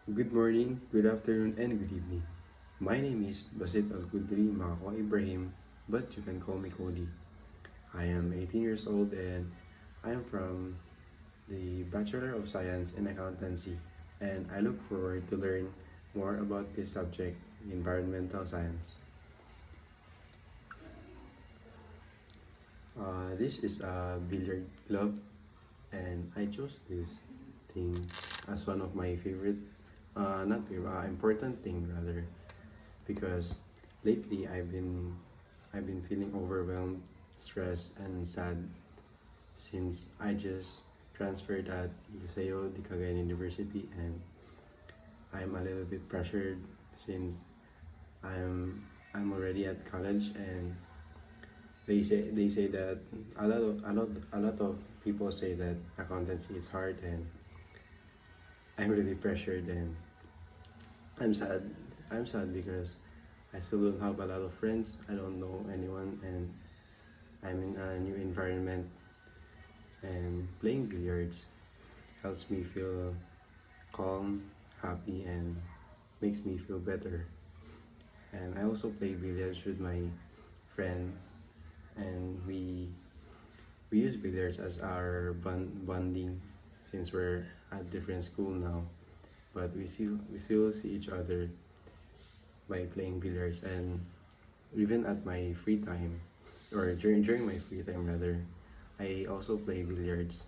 Good morning, good afternoon, and good evening. My name is Basit Al Qudri Mako Ibrahim, but you can call me Cody. I am 18 years old and I am from the Bachelor of Science in Accountancy, and I look forward to learn more about this subject, environmental science. This is a billiard club, and I chose this thing as one of my favorite, not favorite, important thing rather, because lately I've been feeling overwhelmed, stressed, and sad since I just transferred at Liceo de Cagayan University, and I'm a little bit pressured since I'm already at college, and they say that a lot of people say that accountancy is hard, and I'm really pressured, and I'm sad. I'm sad because I still don't have a lot of friends. I don't know anyone, and I'm in a new environment. And playing billiards helps me feel calm, happy, and makes me feel better. And I also play billiards with my friend, and we use billiards as our bonding since we're at different school now. But we still see each other by playing billiards, and even at my free time, or during my free time rather, I also play billiards